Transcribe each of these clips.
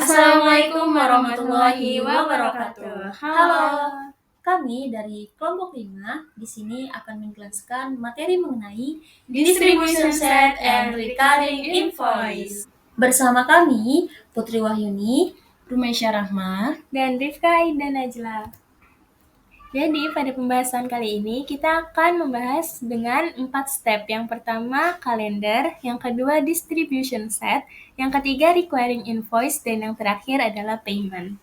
Assalamualaikum warahmatullahi wabarakatuh. Halo. Kami dari kelompok 5 di sini akan menjelaskan materi mengenai Distribution set and recurring invoice. bersama kami Putri Wahyuni, Rumeisya Rahma, dan Rifka Aida Najla. Jadi pada pembahasan kali ini kita akan membahas dengan 4 step. Yang pertama kalender, yang kedua distribution set, yang ketiga requiring invoice, dan yang terakhir adalah payment.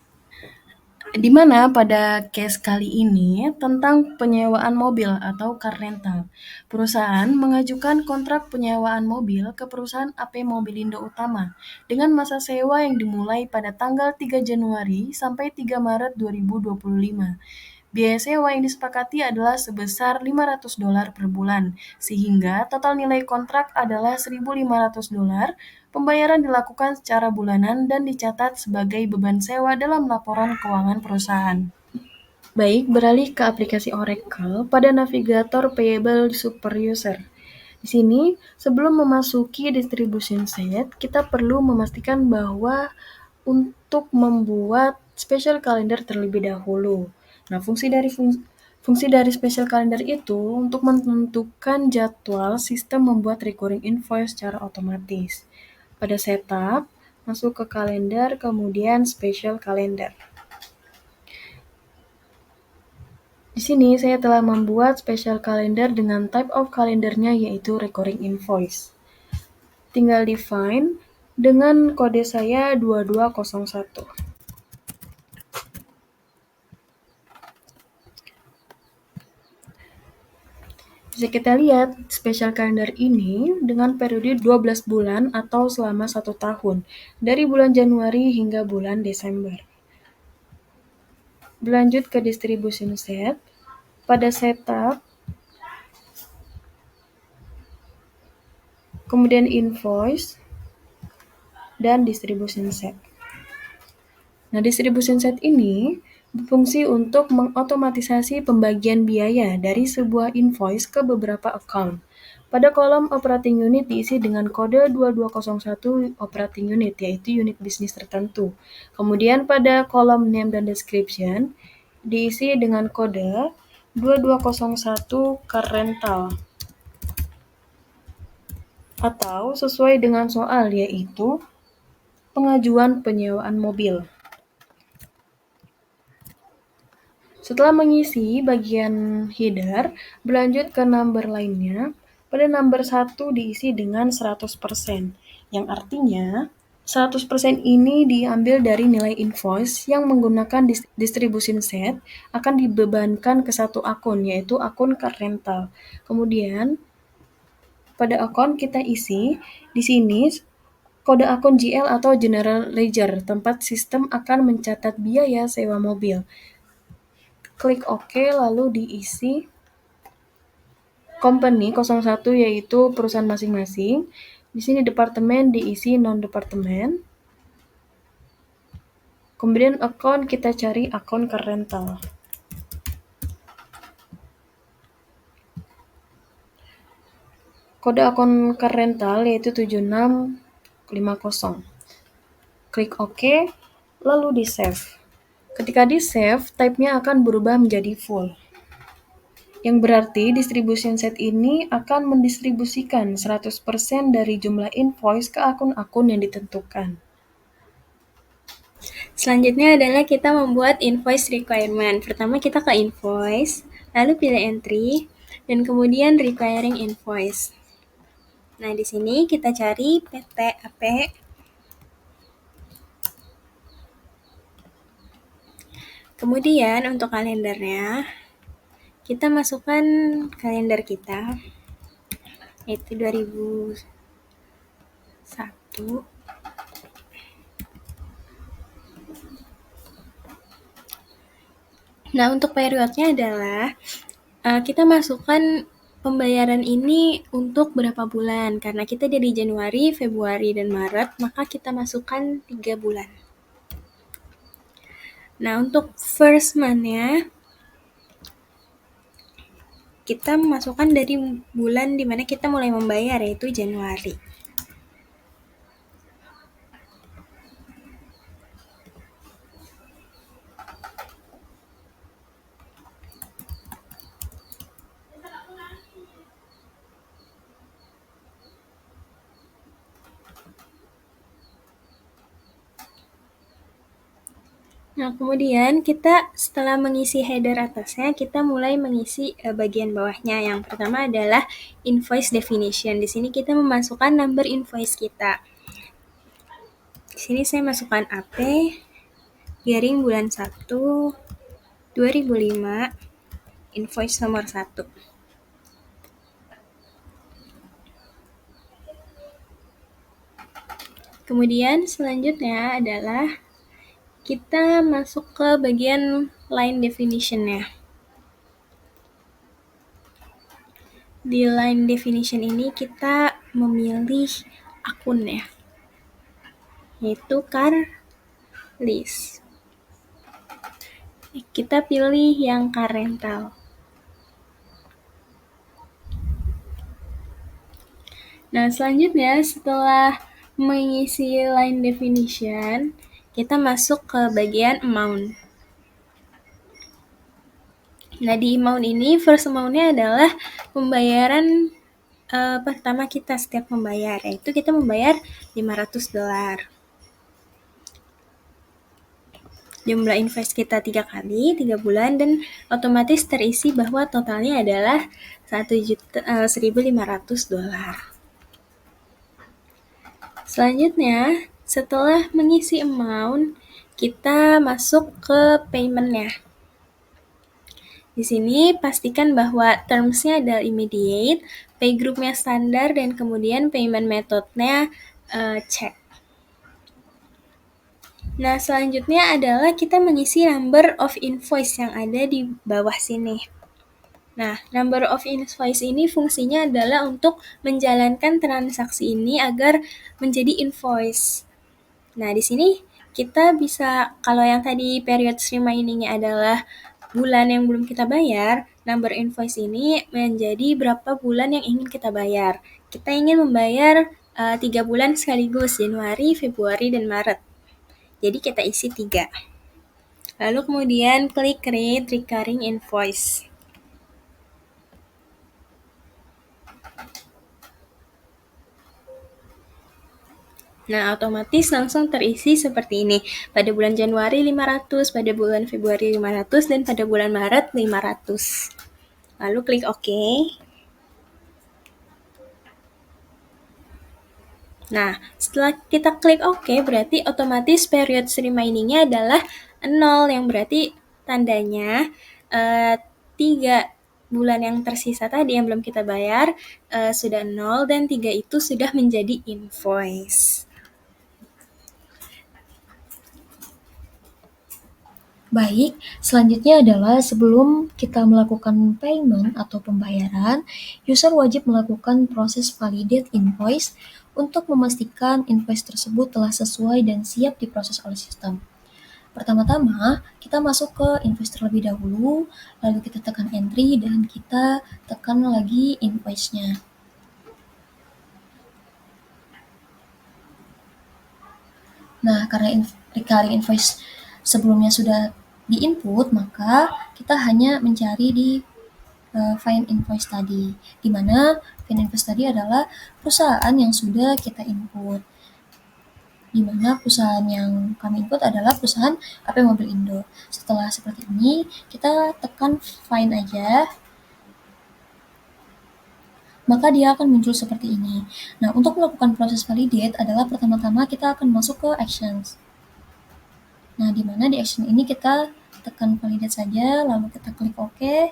di mana pada case kali ini tentang penyewaan mobil atau car rental. Perusahaan mengajukan kontrak penyewaan mobil ke perusahaan AP Mobilindo Utama dengan masa sewa yang dimulai pada tanggal 3 Januari sampai 3 Maret 2025. Biaya sewa yang disepakati adalah sebesar $500 per bulan, sehingga total nilai kontrak adalah $1.500. Pembayaran dilakukan secara bulanan dan dicatat sebagai beban sewa dalam laporan keuangan perusahaan. Baik, beralih ke aplikasi Oracle pada navigator Payable Super User. Di sini, sebelum memasuki distribution set, kita perlu memastikan bahwa untuk membuat special calendar terlebih dahulu. Nah, fungsi dari special calendar itu untuk menentukan jadwal sistem membuat recurring invoice secara otomatis. Pada setup, masuk ke kalender, kemudian special calendar. Di sini saya telah membuat special calendar dengan type of kalendernya yaitu recurring invoice. Tinggal define dengan kode saya 2201. Bisa kita lihat special calendar ini dengan periode 12 bulan atau selama 1 tahun, dari bulan Januari hingga bulan Desember. Berlanjut ke distribution set, pada setup, kemudian invoice, dan distribution set. Nah, distribution set ini berfungsi untuk mengotomatisasi pembagian biaya dari sebuah invoice ke beberapa account. Pada kolom operating unit diisi dengan kode 2201 operating unit, yaitu unit bisnis tertentu. Kemudian pada kolom name dan description diisi dengan kode 2201 car rental. Atau sesuai dengan soal, yaitu pengajuan penyewaan mobil. Setelah mengisi bagian header, berlanjut ke number lainnya. Pada number 1 diisi dengan 100%, yang artinya 100% ini diambil dari nilai invoice yang menggunakan distribution set akan dibebankan ke satu akun, yaitu akun car rental. Kemudian, pada akun kita isi di sini kode akun GL atau General Ledger, tempat sistem akan mencatat biaya sewa mobil. Klik OK, lalu diisi company 01 yaitu perusahaan masing-masing. Di sini departemen diisi non-departemen. Kemudian account kita cari akun car rental. Kode akun car rental yaitu 7650. Klik OK, lalu di save. Ketika di save, type-nya akan berubah menjadi full. Yang berarti distribution set ini akan mendistribusikan 100% dari jumlah invoice ke akun-akun yang ditentukan. Selanjutnya adalah kita membuat invoice requirement. Pertama kita ke invoice, lalu pilih entry, dan kemudian requiring invoice. Nah, di sini kita cari PT AP. Kemudian untuk kalendernya, kita masukkan kalender kita, yaitu 2001. Nah, untuk periodnya adalah kita masukkan pembayaran ini untuk berapa bulan. Karena kita dari Januari, Februari, dan Maret, maka kita masukkan 3 bulan. Nah, untuk first month-nya, kita masukkan dari bulan di mana kita mulai membayar, yaitu Januari. Nah, kemudian kita setelah mengisi header atasnya, kita mulai mengisi bagian bawahnya. Yang pertama adalah invoice definition. Di sini kita memasukkan number invoice kita. Di sini saya masukkan AP garing bulan 1 2005 invoice nomor 1. Kemudian selanjutnya adalah kita masuk ke bagian line definition-nya. Di line definition ini kita memilih akun ya, yaitu car list. Kita pilih yang car rental. Nah, selanjutnya setelah mengisi line definition, kita masuk ke bagian amount. Nah, di amount ini, first amount-nya adalah pembayaran pertama kita setiap membayar, yaitu kita membayar $500. Jumlah invoice kita 3 kali, 3 bulan, dan otomatis terisi bahwa totalnya adalah $1.500. Selanjutnya, setelah mengisi amount, kita masuk ke payment-nya. Di sini pastikan bahwa terms-nya adalah immediate, pay group-nya standar, dan kemudian payment method-nya check. Nah, selanjutnya adalah kita mengisi number of invoice yang ada di bawah sini. Nah, number of invoice ini fungsinya adalah untuk menjalankan transaksi ini agar menjadi invoice. Nah, di sini kita bisa, kalau yang tadi period remaining-nya adalah bulan yang belum kita bayar, number invoice ini menjadi berapa bulan yang ingin kita bayar. Kita ingin membayar 3 bulan sekaligus, Januari, Februari, dan Maret. Jadi kita isi 3. Lalu kemudian klik create recurring invoice. Nah, otomatis langsung terisi seperti ini. Pada bulan Januari 500, pada bulan Februari 500, dan pada bulan Maret 500. Lalu klik OK. Nah, setelah kita klik OK, berarti otomatis period remaining-nya adalah 0, yang berarti tandanya 3 bulan yang tersisa tadi yang belum kita bayar sudah 0, dan 3 itu sudah menjadi invoice. Baik, selanjutnya adalah sebelum kita melakukan payment atau pembayaran, user wajib melakukan proses validate invoice untuk memastikan invoice tersebut telah sesuai dan siap diproses oleh sistem. Pertama-tama, kita masuk ke invoice terlebih dahulu, lalu kita tekan entry, dan kita tekan lagi invoice-nya. Nah, karena recurring invoice sebelumnya sudah di-input, maka kita hanya mencari di find invoice tadi, di mana find invoice tadi adalah perusahaan yang sudah kita input, di mana perusahaan yang kami input adalah perusahaan AP Mobil Indo. Setelah seperti ini, kita tekan find aja, maka dia akan muncul seperti ini. Nah, untuk melakukan proses validate adalah pertama-tama kita akan masuk ke actions. Nah, di mana di action ini kita tekan validate saja, lalu kita klik OK.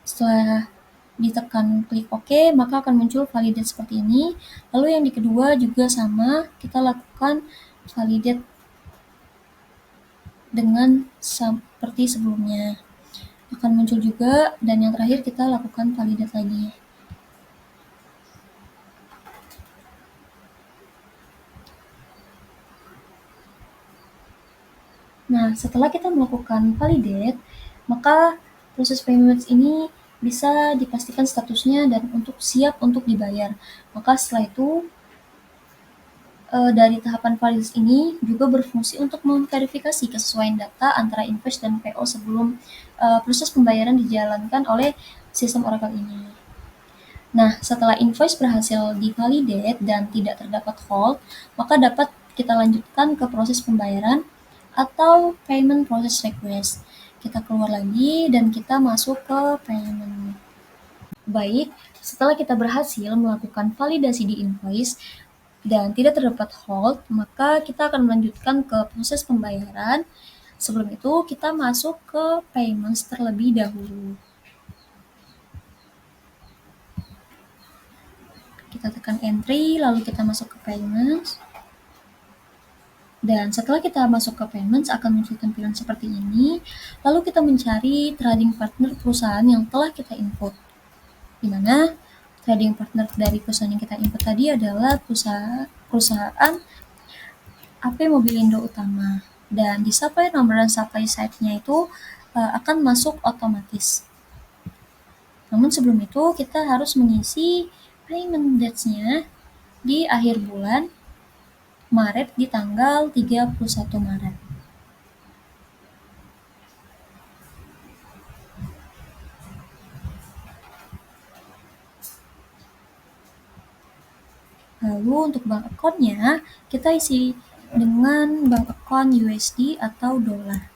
Setelah ditekan klik OK, maka akan muncul validate seperti ini. Lalu yang di kedua juga sama, kita lakukan validate dengan seperti sebelumnya. Akan muncul juga, dan yang terakhir kita lakukan validate lagi. Nah, setelah kita melakukan validate, maka proses payments ini bisa dipastikan statusnya dan untuk siap untuk dibayar. Maka setelah itu, dari tahapan validate ini juga berfungsi untuk memverifikasi kesesuaian data antara invoice dan PO sebelum proses pembayaran dijalankan oleh sistem Oracle ini. Nah, setelah invoice berhasil divalidate dan tidak terdapat hold, maka dapat kita lanjutkan ke proses pembayaran atau payment process request. Kita keluar lagi dan kita masuk ke payment. Baik, setelah kita berhasil melakukan validasi di invoice dan tidak terdapat hold, maka kita akan melanjutkan ke proses pembayaran. Sebelum itu, kita masuk ke payments terlebih dahulu. Kita tekan entry, lalu kita masuk ke payments. Dan setelah kita masuk ke payments, akan muncul tampilan seperti ini. Lalu kita mencari trading partner perusahaan yang telah kita input. Di mana trading partner dari perusahaan yang kita input tadi adalah perusahaan AP Mobilindo Utama. Dan di supply number dan supply site-nya itu akan masuk otomatis. Namun sebelum itu kita harus mengisi payment dates-nya di akhir bulan Maret di tanggal 31 Maret. Lalu untuk bank account-nya kita isi dengan bank account USD atau dolar.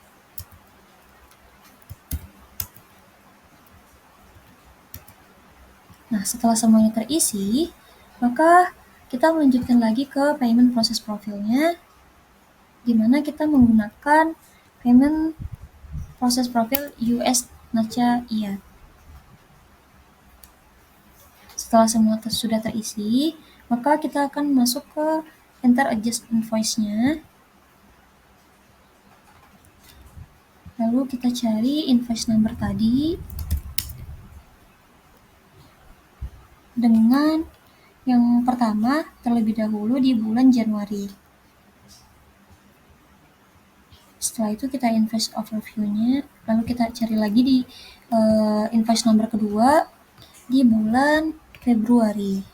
Nah, setelah semuanya terisi, maka kita melanjutkan lagi ke payment process profile-nya, di mana kita menggunakan payment process profile US NACA IAT. Setelah semua sudah terisi, maka kita akan masuk ke enter adjust invoice-nya. Lalu kita cari invoice number tadi dengan yang pertama terlebih dahulu di bulan Januari. Setelah itu kita invoice overview-nya, lalu kita cari lagi di invoice number kedua di bulan Februari.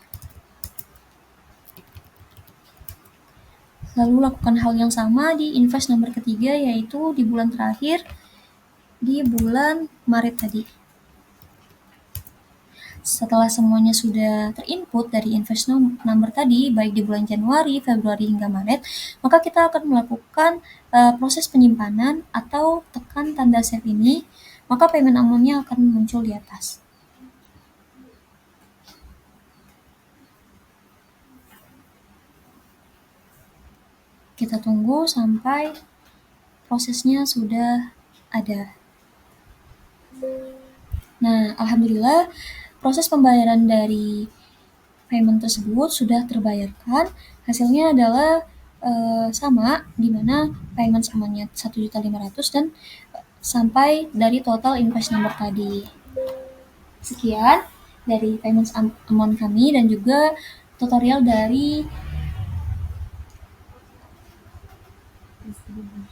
Lalu lakukan hal yang sama di invoice number ketiga, yaitu di bulan terakhir di bulan Maret tadi. Setelah semuanya sudah terinput dari invoice number tadi, baik di bulan Januari, Februari, hingga Maret, maka kita akan melakukan proses penyimpanan atau tekan tanda save ini, maka payment amount-nya akan muncul di atas. Kita tunggu sampai prosesnya sudah ada. Nah, alhamdulillah proses pembayaran dari payment tersebut sudah terbayarkan. Hasilnya adalah sama, di mana payment amount-nya 1.500.000 dan sampai dari total invoice number tadi. Sekian dari payment amount kami dan juga tutorial dari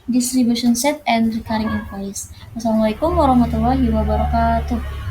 distribution set and recurring invoice. Wassalamualaikum warahmatullahi wabarakatuh.